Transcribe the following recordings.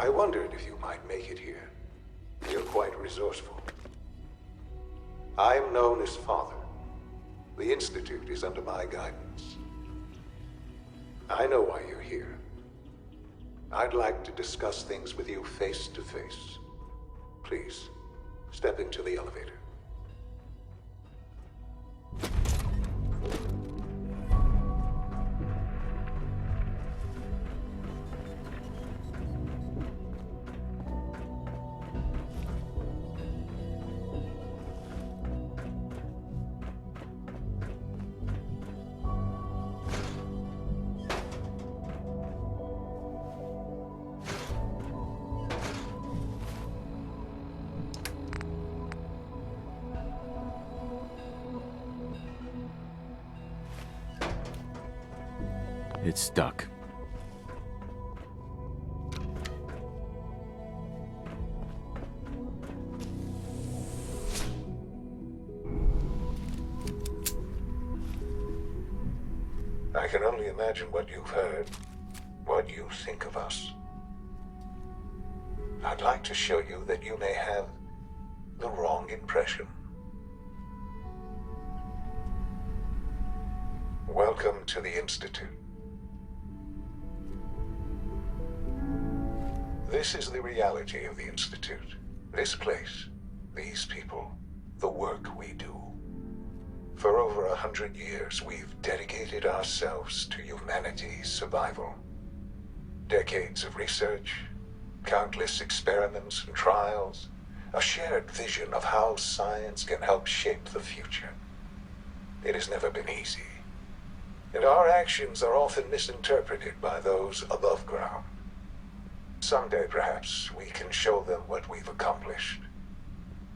I wondered if you might make it here. You're quite resourceful. I'm known as Father. The Institute is under my guidance. I know why you're here. I'd like to discuss things with you face to face. Please, step into the elevator. It's stuck. I can only imagine what you've heard, what you think of us. I'd like to show you that you may have the wrong impression. Welcome to the Institute. This is the reality of the Institute. This place, these people, the work we do. For over 100 years, we've dedicated ourselves to humanity's survival. Decades of research, countless experiments and trials, a shared vision of how science can help shape the future. It has never been easy, and our actions are often misinterpreted by those above ground. Someday, perhaps, we can show them what we've accomplished.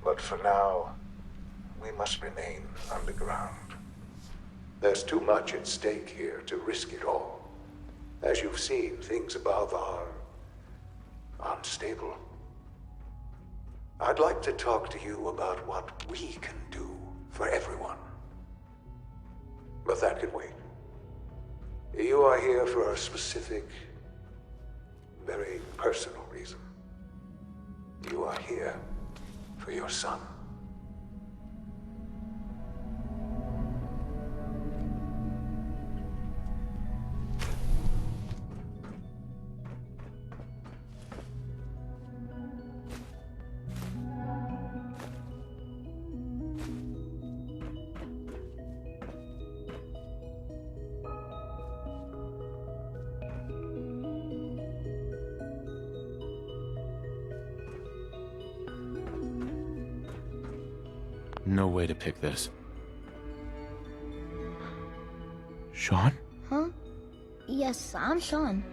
But for now, we must remain underground. There's too much at stake here to risk it all. As you've seen, things above are unstable. I'd like to talk to you about what we can do for everyone. But that can wait. You are here for a specific, very personal reason. You are here for your son. No way to pick this. Sean? Huh? Yes, I'm Sean.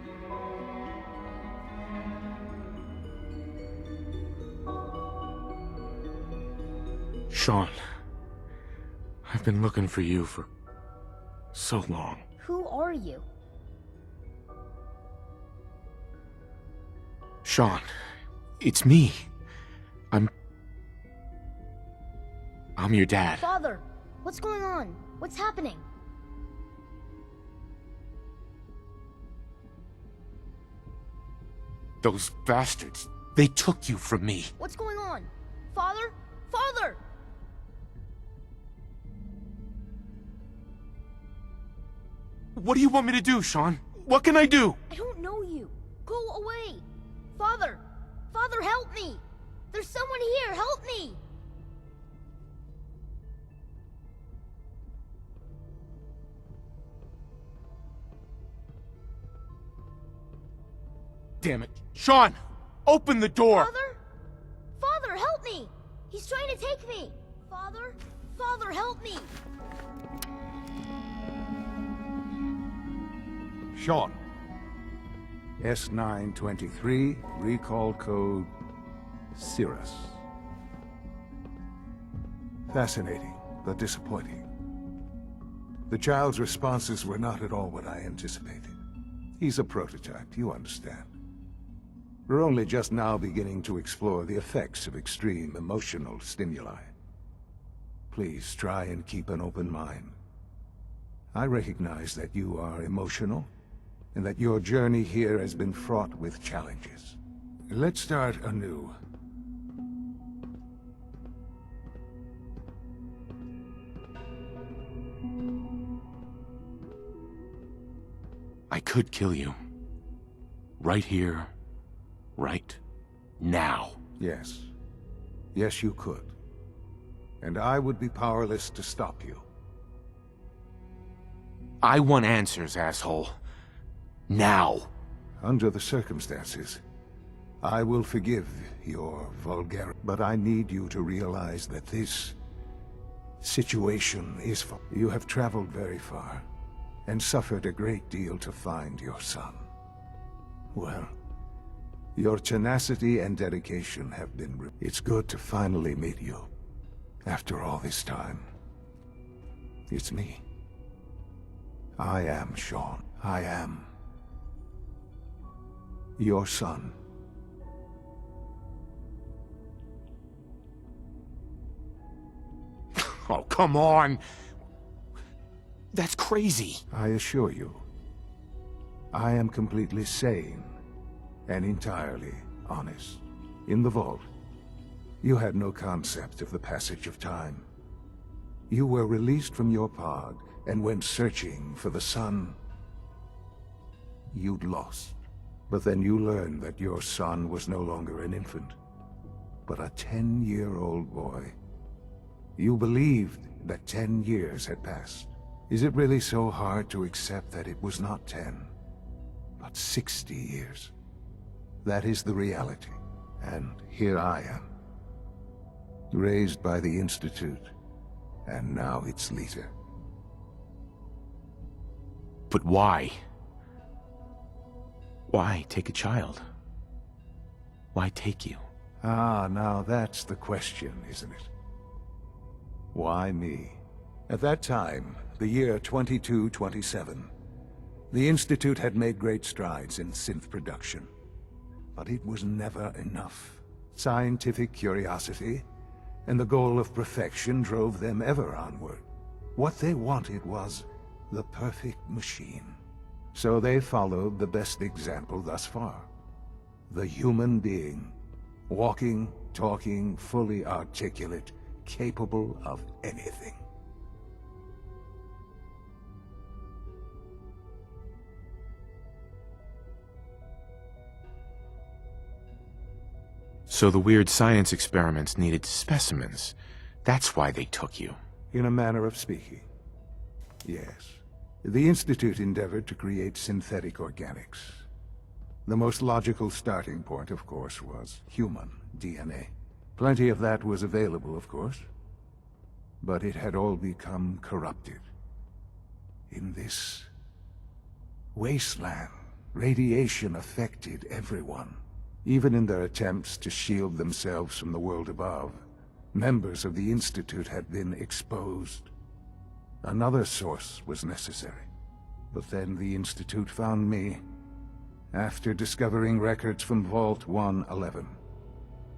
Sean. I've been looking for you for so long. Who are you? Sean, it's me. I'm your dad. Father, what's going on? What's happening? Those bastards, they took you from me. What's going on? Father? Father! What do you want me to do, Sean? What can I do? I don't know you. Go away. Father! Father, help me! There's someone here, help me! Damn it. Sean! Open the door! Father? Father, help me! He's trying to take me! Father? Father, help me! Sean. S923, recall code Cirrus. Fascinating, but disappointing. The child's responses were not at all what I anticipated. He's a prototype, you understand. We're only just now beginning to explore the effects of extreme emotional stimuli. Please try and keep an open mind. I recognize that you are emotional, and that your journey here has been fraught with challenges. Let's start anew. I could kill you. Right here, right now. Yes. Yes, you could. And I would be powerless to stop you. I want answers, asshole. Now. Under the circumstances, I will forgive your vulgarity. But I need you to realize that this situation is for... You have traveled very far, and suffered a great deal to find your son. Well, your tenacity and dedication have been... It's good to finally meet you. After all this time. It's me. I am Sean. I am your son. Oh, come on! That's crazy. I assure you, I am completely sane and entirely honest. In the vault, you had no concept of the passage of time. You were released from your pod and went searching for the son you'd lost. But then you learned that your son was no longer an infant, but a 10-year-old boy. You believed that 10 years had passed. Is it really so hard to accept that it was not 10, but 60 years? That is the reality. And here I am, raised by the Institute, and now its leader. But why? Why take a child? Why take you? Ah, now that's the question, isn't it? Why me? At that time, the year 2227, the Institute had made great strides in synth production. But it was never enough. Scientific curiosity and the goal of perfection drove them ever onward. What they wanted was the perfect machine. So they followed the best example thus far. The human being. Walking, talking, fully articulate, capable of anything. So the weird science experiments needed specimens. That's why they took you. In a manner of speaking, yes. The Institute endeavored to create synthetic organics. The most logical starting point, of course, was human DNA. Plenty of that was available, of course. But it had all become corrupted. In this wasteland, radiation affected everyone. Even in their attempts to shield themselves from the world above, members of the Institute had been exposed. Another source was necessary. But then the Institute found me, after discovering records from Vault 111.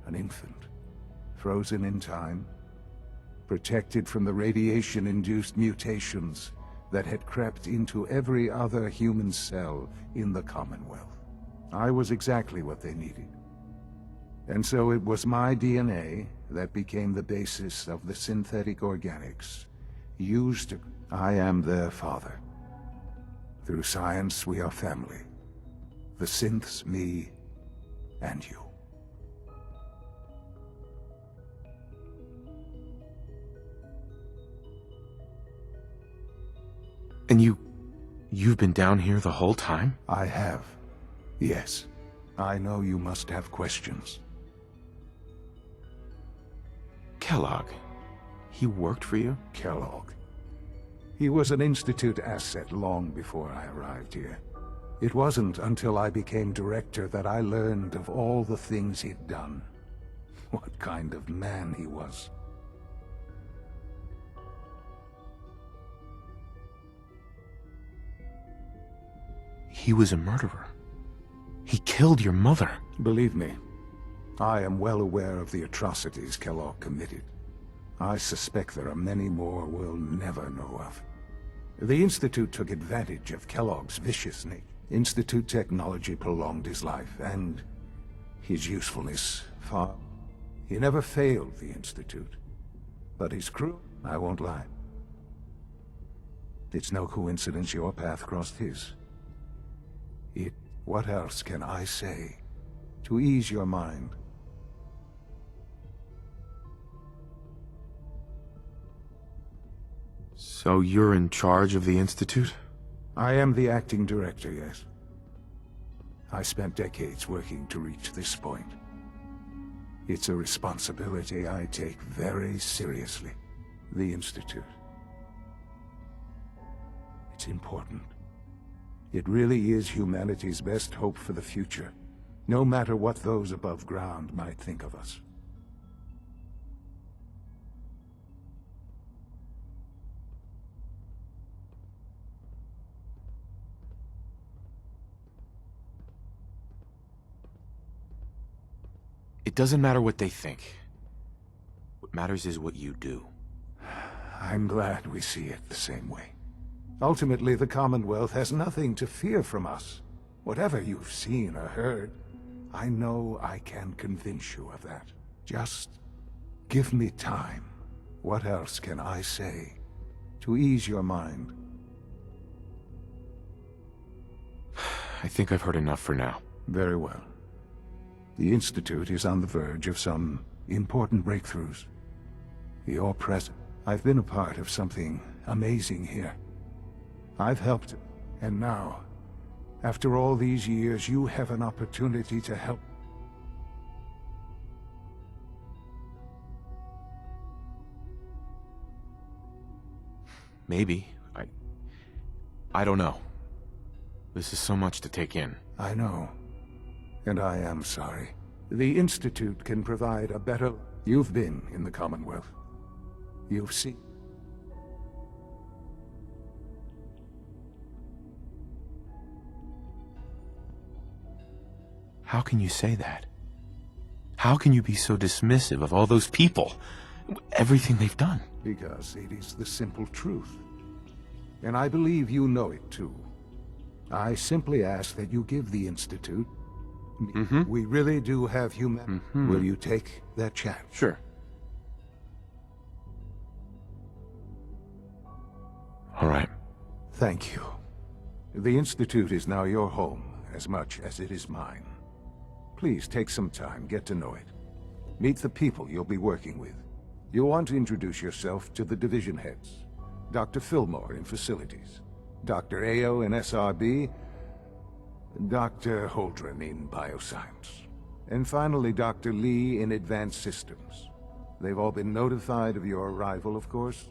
An infant, frozen in time, protected from the radiation-induced mutations that had crept into every other human cell in the Commonwealth. I was exactly what they needed. And so it was my DNA that became the basis of the synthetic organics used to... I am their father. Through science, we are family. The synths, me, and you. And you've been down here the whole time? I have. Yes. I know you must have questions. Kellogg, he worked for you? Kellogg. He was an Institute asset long before I arrived here. It wasn't until I became director that I learned of all the things he'd done. What kind of man he was. He was a murderer. He killed your mother. Believe me, I am well aware of the atrocities Kellogg committed. I suspect there are many more we'll never know of. The Institute took advantage of Kellogg's viciousness. Institute technology prolonged his life, and His usefulness far. He never failed the Institute. But his crew, I won't lie. It's no coincidence your path crossed his. What else can I say to ease your mind? So you're in charge of the Institute? I am the acting director, yes. I spent decades working to reach this point. It's a responsibility I take very seriously. The Institute. It's important. It really is humanity's best hope for the future, no matter what those above ground might think of us. It doesn't matter what they think. What matters is what you do. I'm glad we see it the same way. Ultimately, the Commonwealth has nothing to fear from us. Whatever you've seen or heard, I know I can convince you of that. Just give me time. What else can I say to ease your mind? I think I've heard enough for now. Very well. The Institute is on the verge of some important breakthroughs. You're present. I've been a part of something amazing here. I've helped, and now, after all these years, you have an opportunity to help. Maybe. I don't know. This is so much to take in. I know. And I am sorry. The Institute can provide a better... You've been in the Commonwealth. You've seen... How can you say that? How can you be so dismissive of all those people? Everything they've done? Because it is the simple truth. And I believe you know it too. I simply ask that you give the Institute... We really do have human... Will you take that chance? Sure. All right. Thank you. The Institute is now your home, as much as it is mine. Please take some time, get to know it. Meet the people you'll be working with. You'll want to introduce yourself to the division heads. Dr. Fillmore in Facilities, Dr. Ao in SRB, Dr. Holdren in Bioscience, and finally Dr. Lee in Advanced Systems. They've all been notified of your arrival, of course?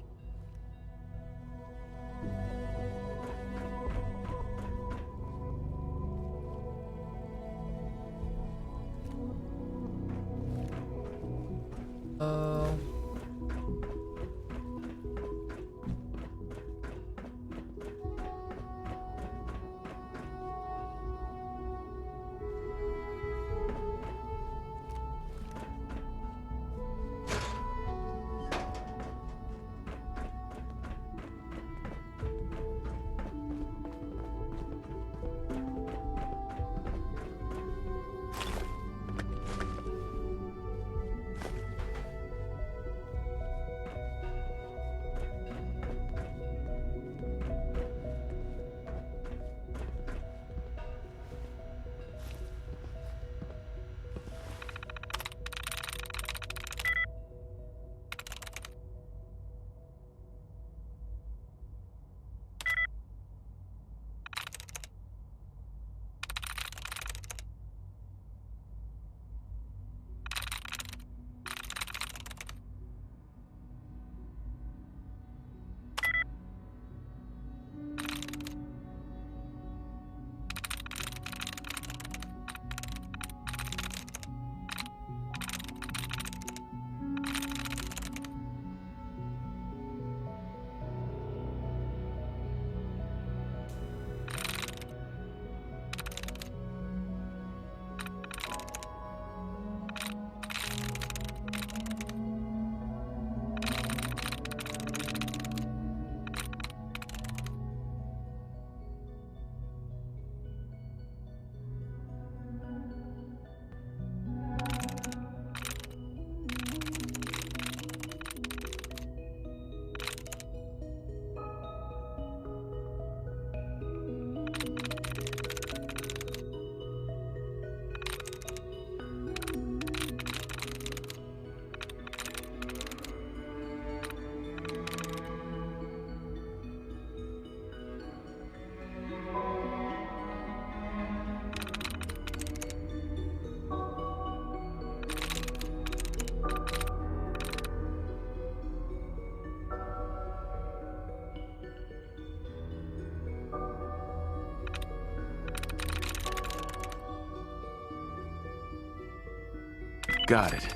got it.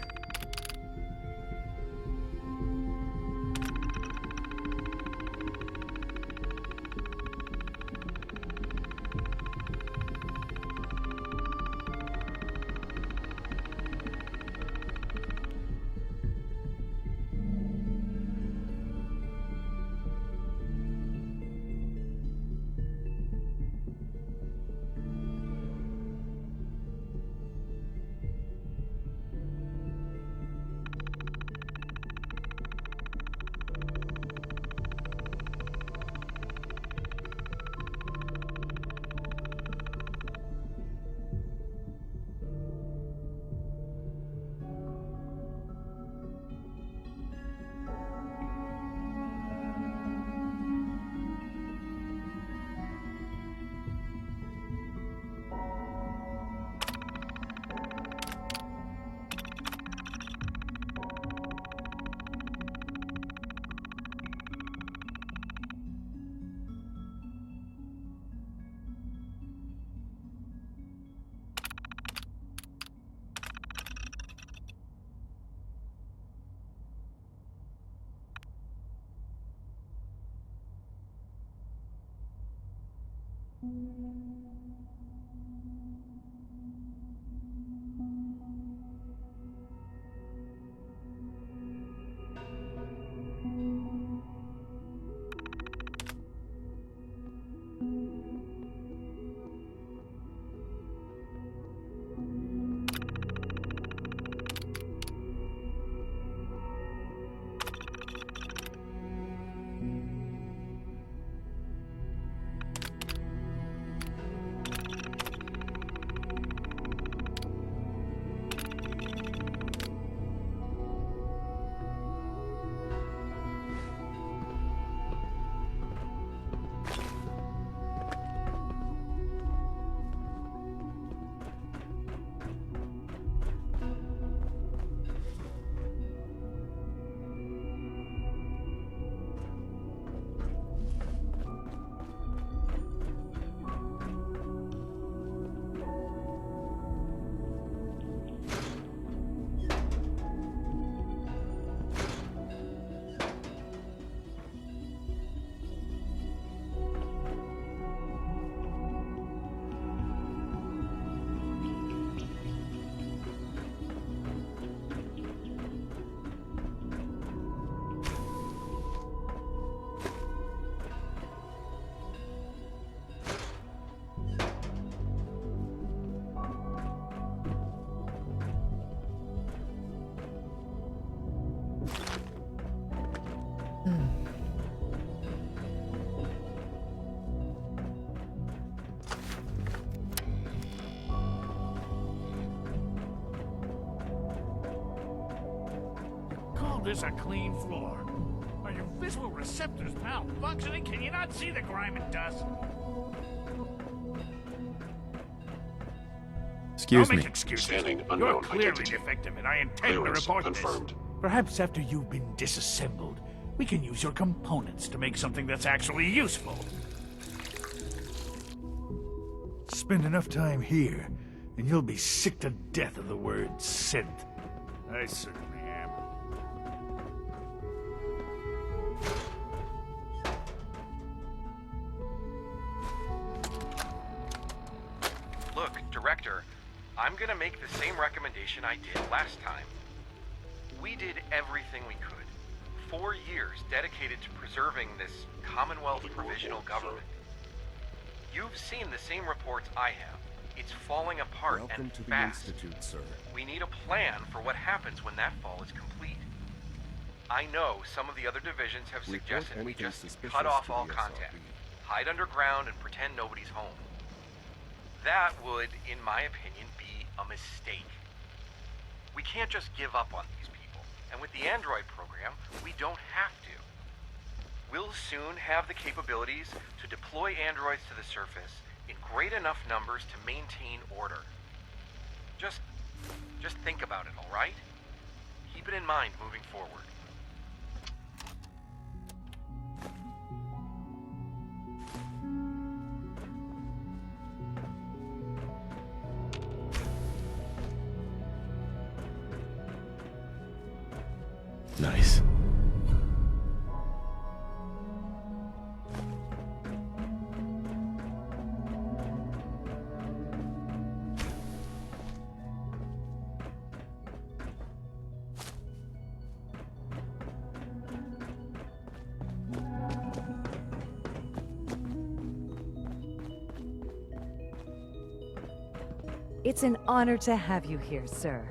This a clean floor. Are your visual receptors malfunctioning? Can you not see the grime and dust? Excuse Don't me. make excuses. Scanning You're unknown clearly identity. defective, and I intend to Clearance report confirmed. this. Perhaps after you've been disassembled, we can use your components to make something that's actually useful. Spend enough time here, and you'll be sick to death of the word synth. I certainly am. Look, Director, I'm gonna make the same recommendation I did last time. We did everything we could. 4 years dedicated to preserving this Commonwealth provisional government. You've seen the same reports I have. It's falling apart Welcome and to the fast. Institute, sir. We need a plan for what happens when that fall is complete. I know some of the other divisions have Report suggested we anything just suspicious cut off to all the contact, SRB. hide underground, and pretend nobody's home. That would, in my opinion, be a mistake. We can't just give up on these people, and with the Android program, we don't have to. We'll soon have the capabilities to deploy androids to the surface in great enough numbers to maintain order. Just think about it, all right? Keep it in mind moving forward. nice. It's an honor to have you here, sir.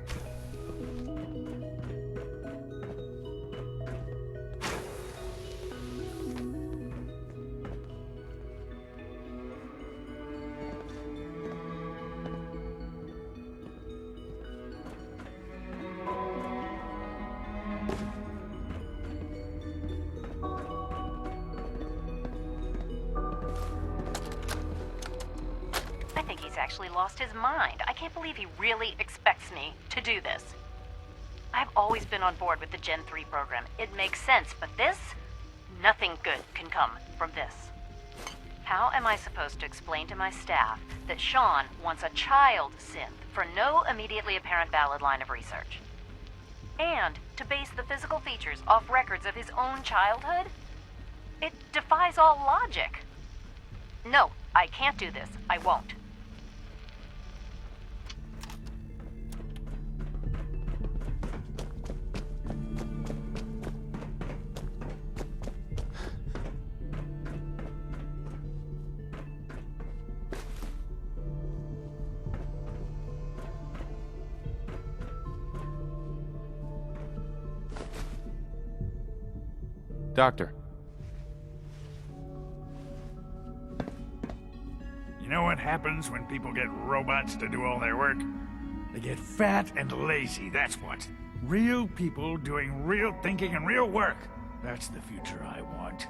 I think he's actually lost his mind. I can't believe he really expects me to do this. I've always been on board with the Gen 3 program. It makes sense, but this? Nothing good can come from this. How am I supposed to explain to my staff that Sean wants a child synth for no immediately apparent valid line of research? And to base the physical features off records of his own childhood? It defies all logic. No, I can't do this. I won't. Doctor. You know what happens when people get robots to do all their work? They get fat and lazy, that's what. Real people doing real thinking and real work. That's the future I want.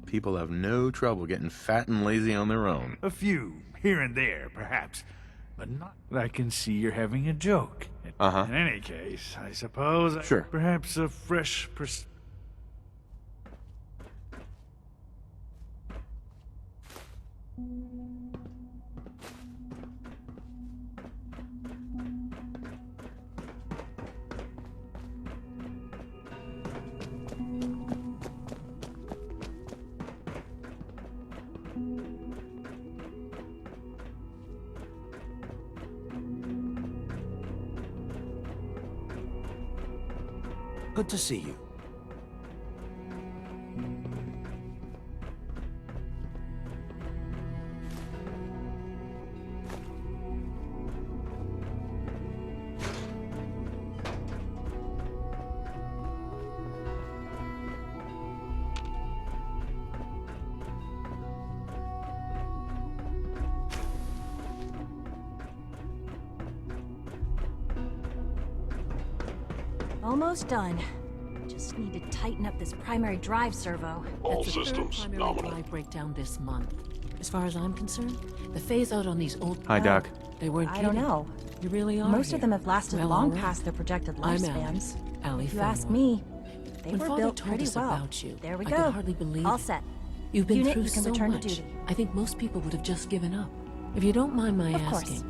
People have no trouble getting fat and lazy on their own. A few, here and there, perhaps. But not... I can see you're having a joke. Uh-huh. In any case, I suppose... Sure. Perhaps a fresh Good to see you. Almost done. Just need to tighten up this primary drive servo. All systems nominal. Drive breakdown this month. As far as I'm concerned, the phase out on these old... Hi, Doc. They weren't I don't know. You really are. Most here. of them have lasted Well, long all right. past their projected I'm lifespans. Allie If you Fenway. ask me, they When were Father built told pretty us well. about you, There we I go. could hardly believe All it. set. You've been Unit, through you can so return to much. duty. I think most people would have just given up. If you don't mind my Of course. asking,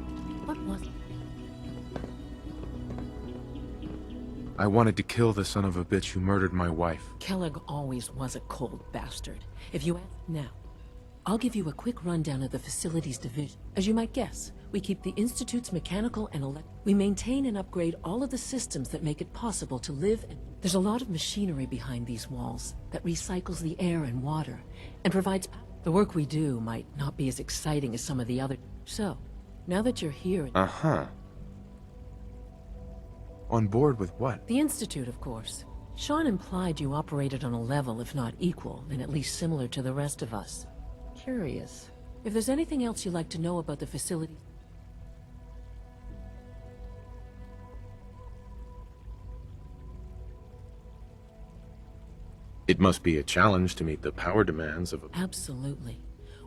what was it? I wanted to kill the son of a bitch who murdered my wife. Kellogg always was a cold bastard. If you ask now, I'll give you a quick rundown of the facilities division. As you might guess, we keep the Institute's mechanical and we maintain and upgrade all of the systems that make it possible to live and... There's a lot of machinery behind these walls that recycles the air and water and provides... The work we do might not be as exciting as some of the other... So, now that you're here... Uh-huh. On board with what? The Institute, of course. Sean implied you operated on a level, if not equal, and at least similar to the rest of us. Curious. If there's anything else you'd like to know about the facility... It must be a challenge to meet the power demands of a... Absolutely.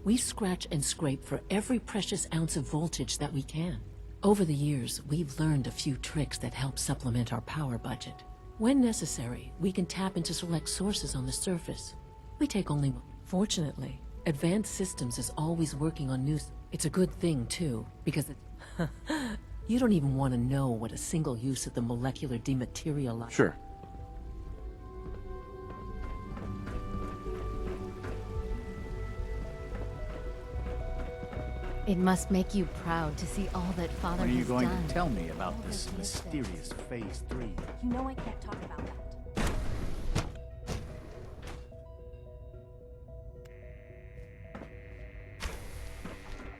We scratch and scrape for every precious ounce of voltage that we can. Over the years, we've learned a few tricks that help supplement our power budget. When necessary, we can tap into select sources on the surface. We take only... Fortunately, Advanced Systems is always working on new... It's a good thing, too, because you don't even want to know what a single use of the molecular dematerializer... Sure. It must make you proud to see all that Father When are you has going done. to tell me about this mysterious Phase 3? You know I can't talk about that.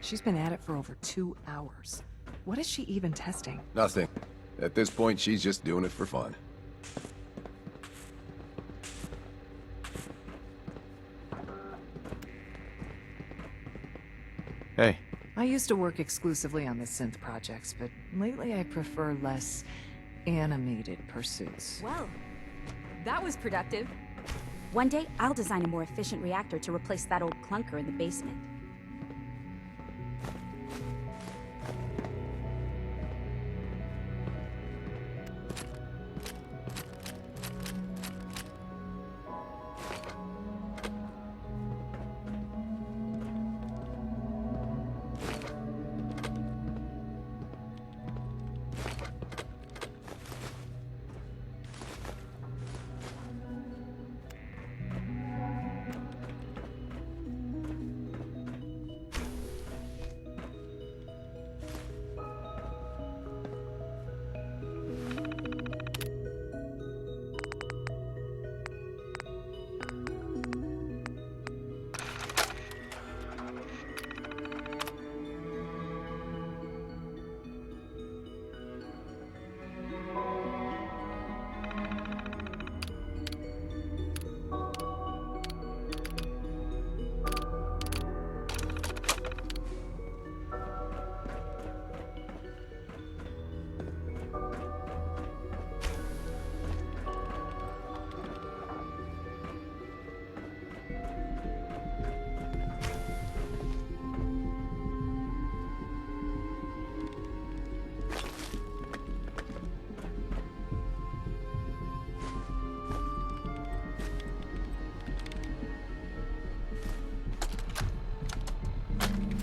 She's been at it for over 2 hours. What is she even testing? Nothing. At this point, she's just doing it for fun. Hey. I used to work exclusively on the synth projects, but lately I prefer less animated pursuits. Well, that was productive. One day, I'll design a more efficient reactor to replace that old clunker in the basement.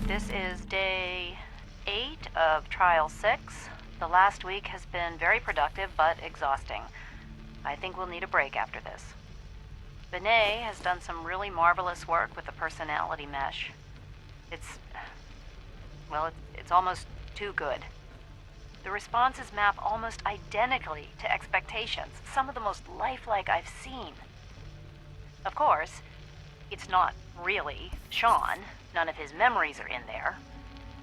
This is day 8 of Trial 6. The last week has been very productive, but exhausting. I think we'll need a break after this. Benet has done some really marvelous work with the personality mesh. It's almost too good. The responses map almost identically to expectations, some of the most lifelike I've seen. Of course, it's not really Sean. None of his memories are in there.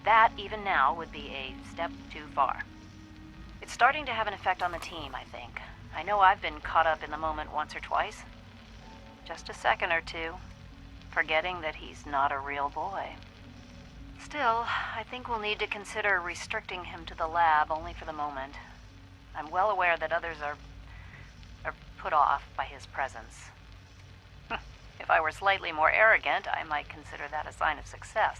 That, even now, would be a step too far. It's starting to have an effect on the team, I think. I know I've been caught up in the moment once or twice. Just a second or two, forgetting that he's not a real boy. Still, I think we'll need to consider restricting him to the lab only for the moment. I'm well aware that others are put off by his presence. If I were slightly more arrogant, I might consider that a sign of success.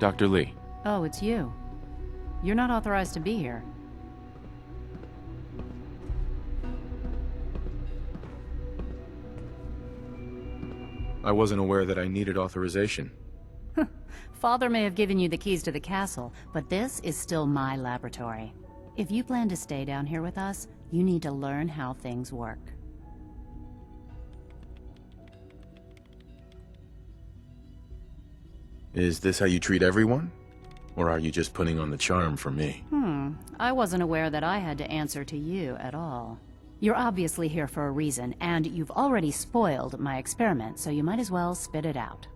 Dr. Lee. Oh, it's you. You're not authorized to be here. I wasn't aware that I needed authorization. Father may have given you the keys to the castle, but this is still my laboratory. If you plan to stay down here with us, you need to learn how things work. Is this how you treat everyone? Or are you just putting on the charm for me? I wasn't aware that I had to answer to you at all. You're obviously here for a reason, and you've already spoiled my experiment, so you might as well spit it out.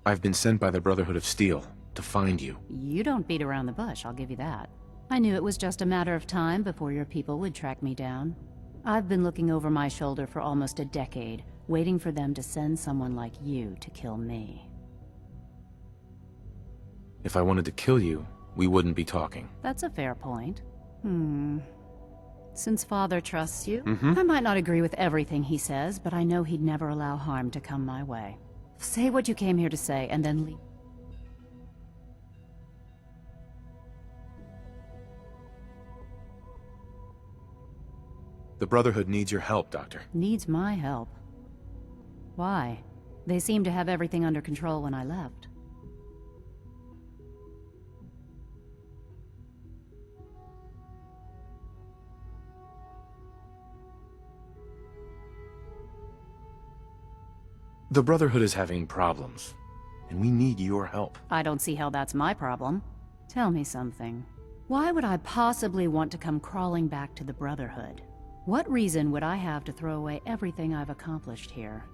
I've been sent by the Brotherhood of Steel to find you. You don't beat around the bush, I'll give you that. I knew it was just a matter of time before your people would track me down. I've been looking over my shoulder for almost a decade, waiting for them to send someone like you to kill me. If I wanted to kill you, we wouldn't be talking. That's a fair point. Since Father trusts you, Mm-hmm. I might not agree with everything he says, but I know he'd never allow harm to come my way. Say what you came here to say, and then leave. The Brotherhood needs your help, Doctor. Needs my help. Why? They seemed to have everything under control when I left. The Brotherhood is having problems, and we need your help. I don't see how that's my problem. Tell me something. Why would I possibly want to come crawling back to the Brotherhood? What reason would I have to throw away everything I've accomplished here?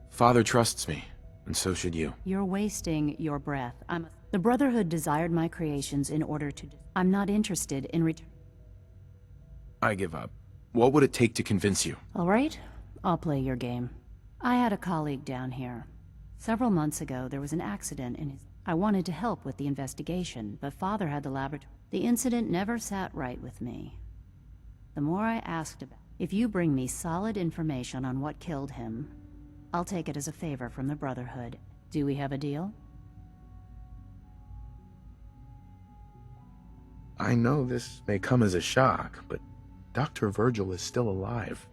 Father trusts me, and so should you. You're wasting your breath. The Brotherhood desired my creations in order to... I'm not interested in return. I give up. What would it take to convince you? All right, I'll play your game. I had a colleague down here. Several months ago, there was an accident in his... I wanted to help with the investigation, but Father had the laboratory. The incident never sat right with me. The more I asked about... If you bring me solid information on what killed him, I'll take it as a favor from the Brotherhood. Do we have a deal? I know this may come as a shock, but Dr. Virgil is still alive.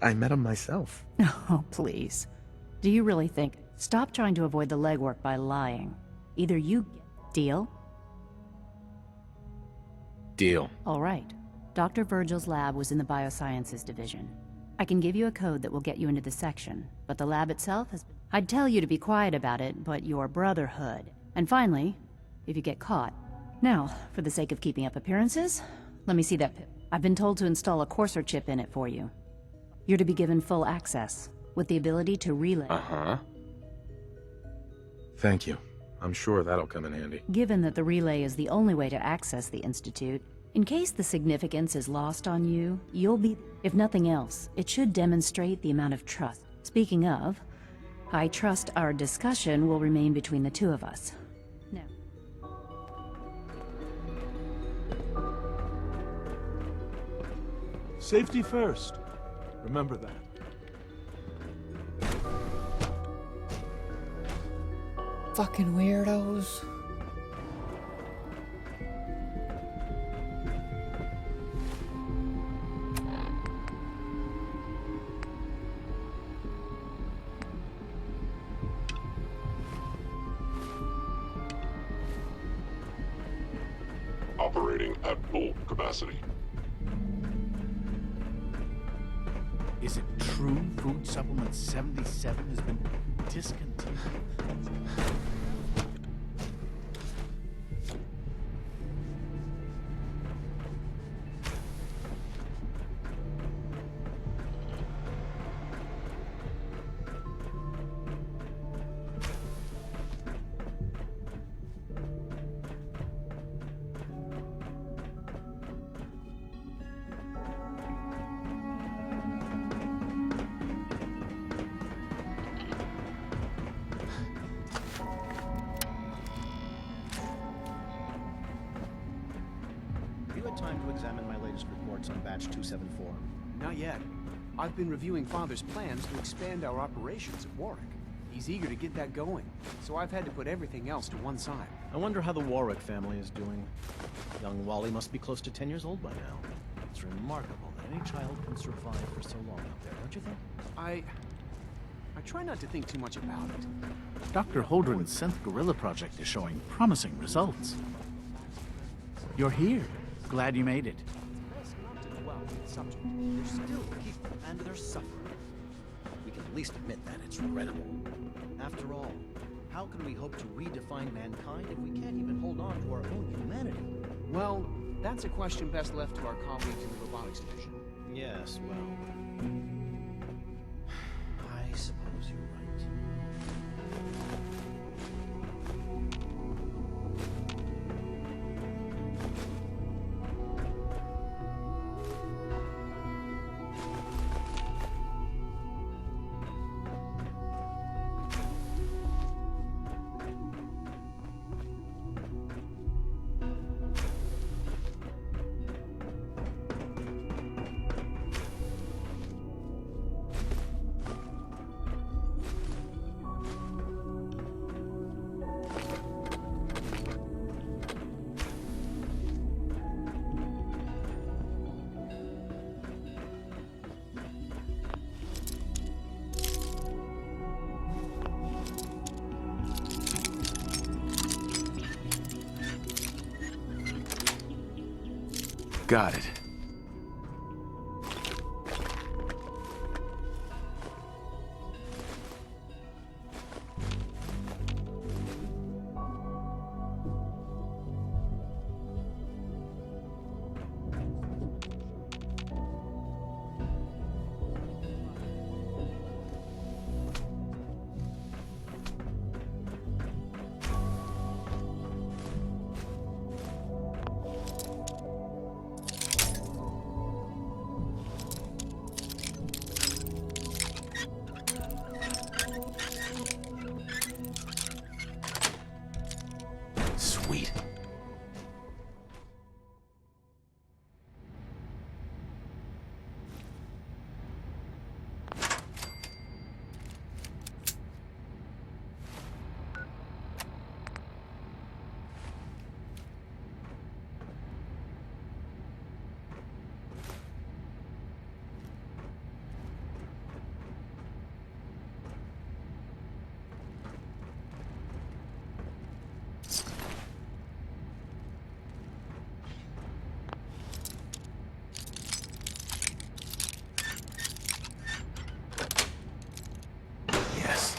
I met him myself. Oh, please. Do you really think... Stop trying to avoid the legwork by lying. Either you... Deal? Deal. All right. Dr. Virgil's lab was in the Biosciences Division. I can give you a code that will get you into the section, but the lab itself has... I'd tell you to be quiet about it, but your Brotherhood. And finally, if you get caught... Now, for the sake of keeping up appearances, let me see that pip. I've been told to install a Courser chip in it for you. You're to be given full access, with the ability to relay... Uh-huh. Thank you. I'm sure that'll come in handy. Given that the relay is the only way to access the Institute, in case the significance is lost on you, you'll be... If nothing else, it should demonstrate the amount of trust. Speaking of, I trust our discussion will remain between the two of us. Now... Safety first. Remember that. Fucking weirdos. Operating at full capacity. Is it true Food Supplement 77 has been discontinued? Time to examine my latest reports on Batch 274. Not yet. I've been reviewing Father's plans to expand our operations at Warwick. He's eager to get that going, so I've had to put everything else to one side. I wonder how the Warwick family is doing. Young Wally must be close to 10 years old by now. It's remarkable that any child can survive for so long out there, don't you think? I try not to think too much about it. Dr. Holdren's Synth Gorilla project is showing promising results. You're here. Glad you made it. Best not to dwell on the subject. There's still people and they're suffering. We can least admit that. It's regrettable. After all, how can we hope to redefine mankind if we can't even hold on to our own humanity? Well, that's a question best left to our colleagues in the robotics division. Yes, well... I suppose you're right. Got it. Sweet. Yes.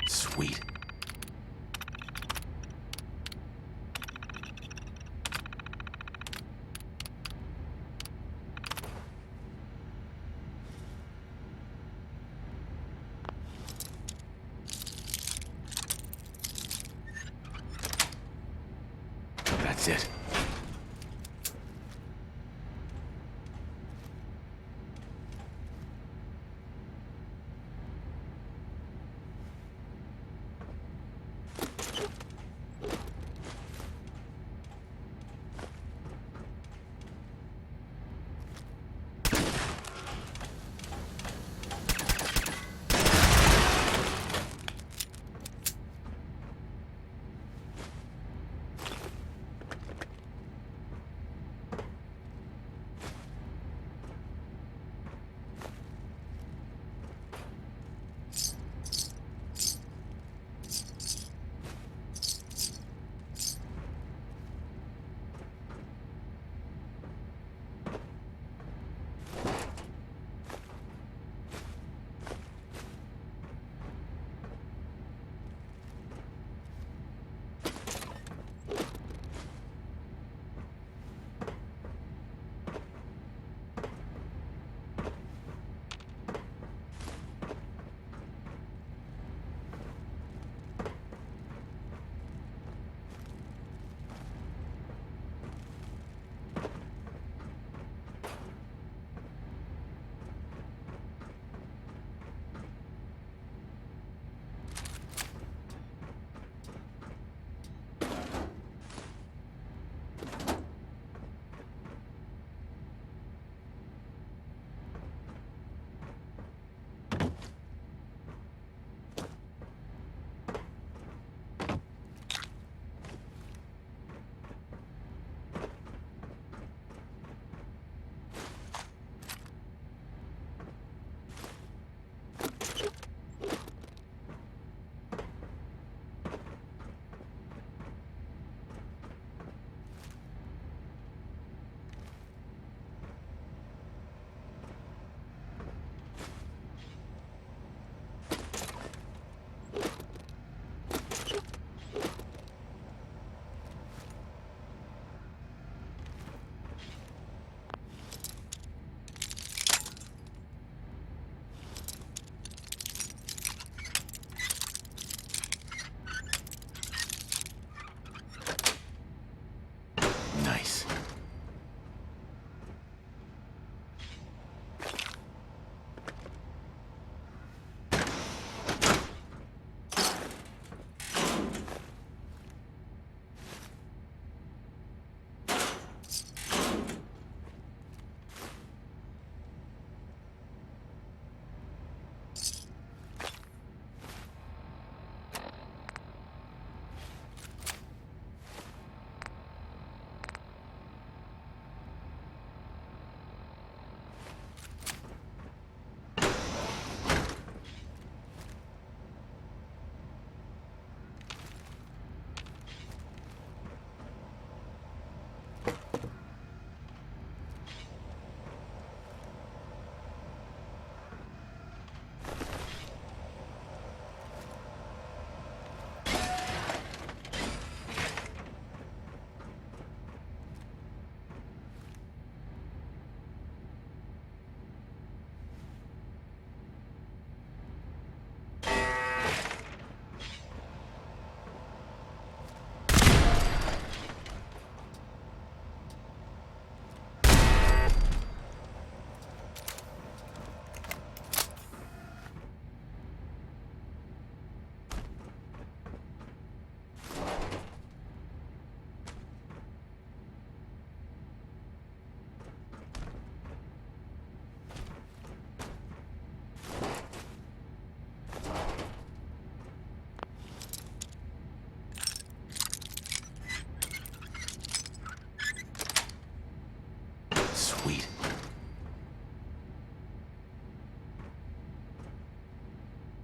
Sweet. That's it.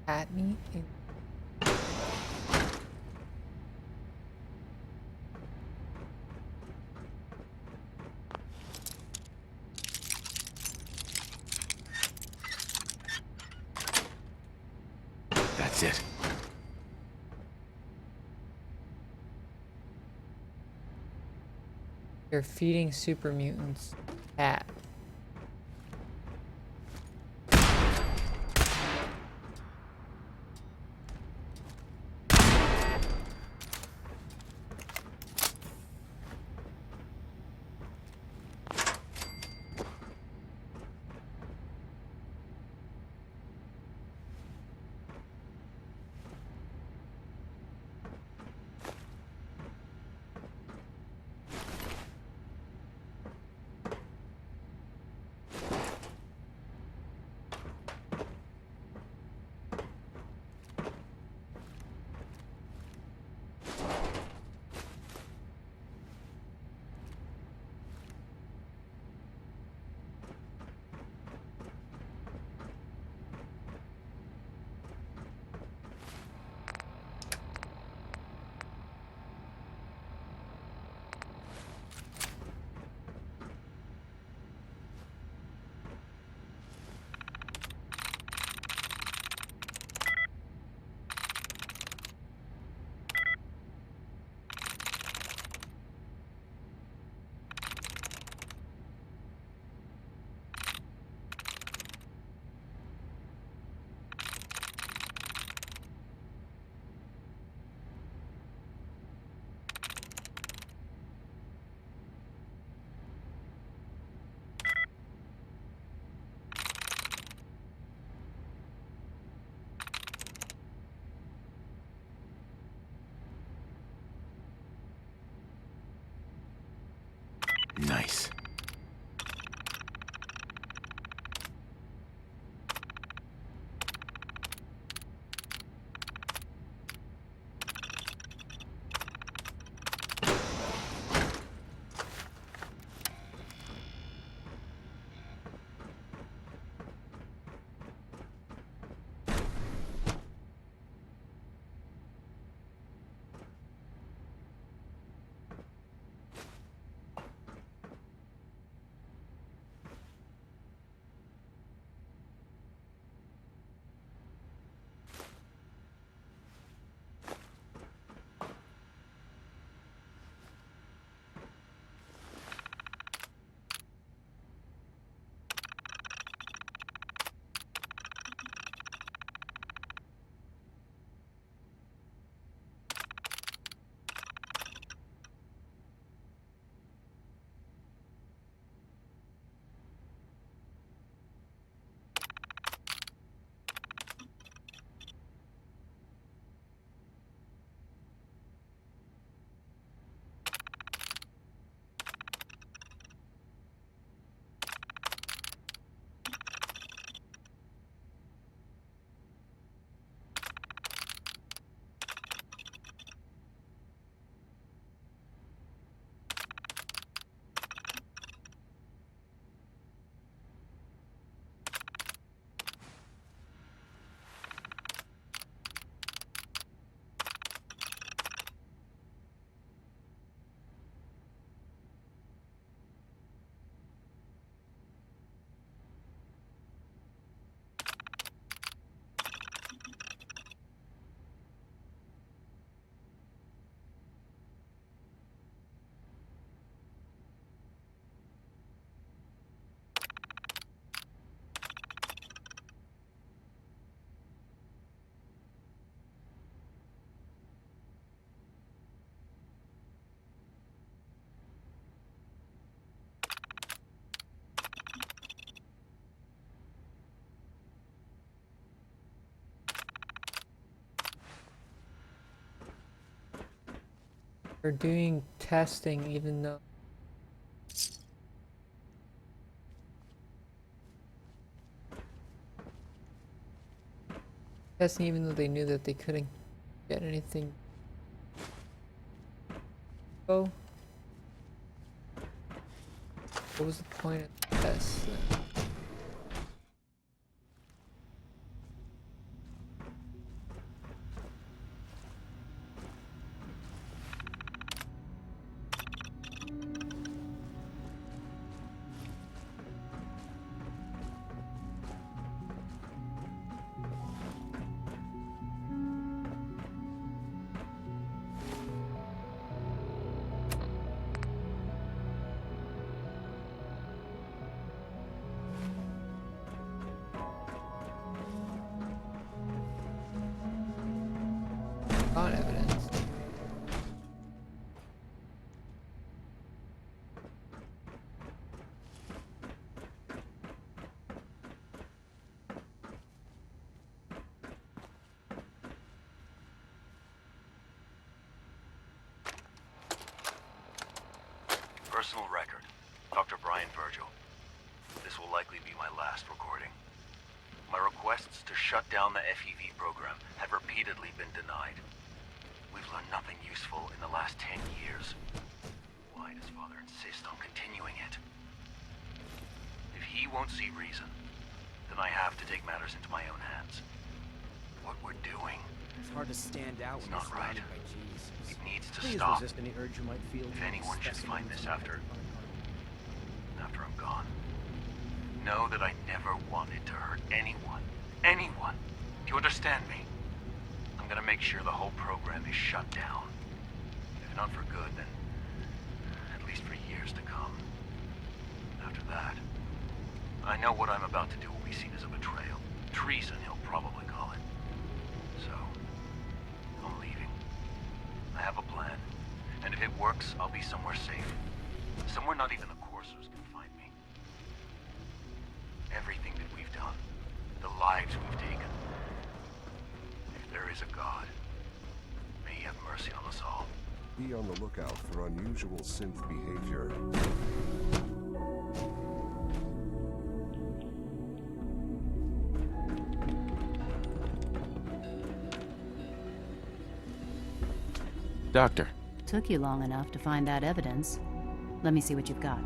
cat meat in. That's it. You're feeding super mutants cat. Nice. We're doing testing even though they knew that they couldn't get anything. Oh, what was the point of the test then? Not evidence. Personal record. Dr. Brian Virgil. This will likely be my last recording. My requests to shut down the FEV program have repeatedly been denied. We've learned nothing useful in the last 10 years. Why does Father insist on continuing it? If he won't see reason, then I have to take matters into my own hands. What we're doing... It's hard to stand out when not you're right. surrounded by G's. It needs to Please stop. resist any urge you might feel. If anyone should find this after I'm gone, know that I never wanted to hurt anyone. Anyone. Do you understand me? I'm gonna make sure the whole program is shut down. If not for good, then at least for years to come. After that, I know what I'm about to do will be seen as a betrayal. Treason, he'll probably call it. So, I'm leaving. I have a plan, and if it works, I'll be somewhere safe. Somewhere not even the coursers can find me. Everything that we've done, the lives we've taken. If there is a God, may he have mercy on us all. Be on the lookout for unusual synth behavior. Doctor. Took you long enough to find that evidence. Let me see what you've got.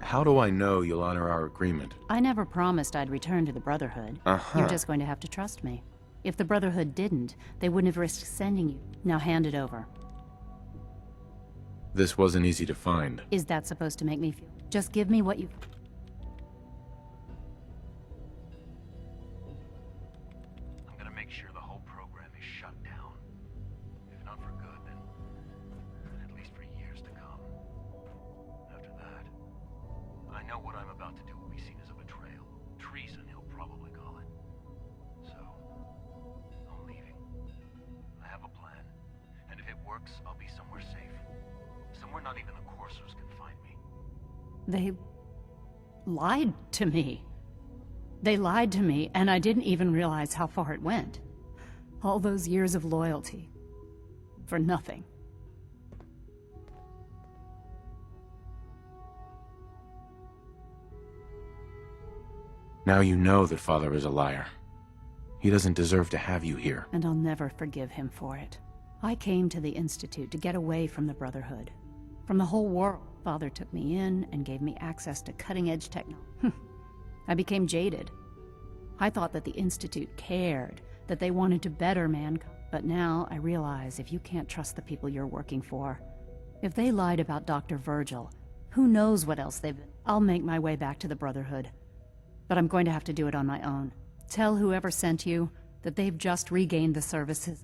How do I know you'll honor our agreement? I never promised I'd return to the Brotherhood. You're just going to have to trust me. If the Brotherhood didn't, they wouldn't have risked sending you. Now hand it over. This wasn't easy to find. Is that supposed to make me feel? Just give me what you... I'm gonna make sure the whole program is shut down. If not for good, then at least for years to come. After that, I know what I'm about to do will be seen as a betrayal. Treason, he'll probably call it. So, I'm leaving. I have a plan, and if it works, I'll be somewhere safe. Somewhere not even the coursers can find me. They lied to me. They lied to me, and I didn't even realize how far it went. All those years of loyalty. For nothing. Now you know that Father is a liar. He doesn't deserve to have you here. And I'll never forgive him for it. I came to the Institute to get away from the Brotherhood. From the whole world. Father took me in and gave me access to cutting-edge technology. I became jaded. I thought that the Institute cared, that they wanted to better mankind. But now I realize if you can't trust the people you're working for, if they lied about Dr. Virgil, who knows what else they've been. I'll make my way back to the Brotherhood. But I'm going to have to do it on my own. Tell whoever sent you that they've just regained the services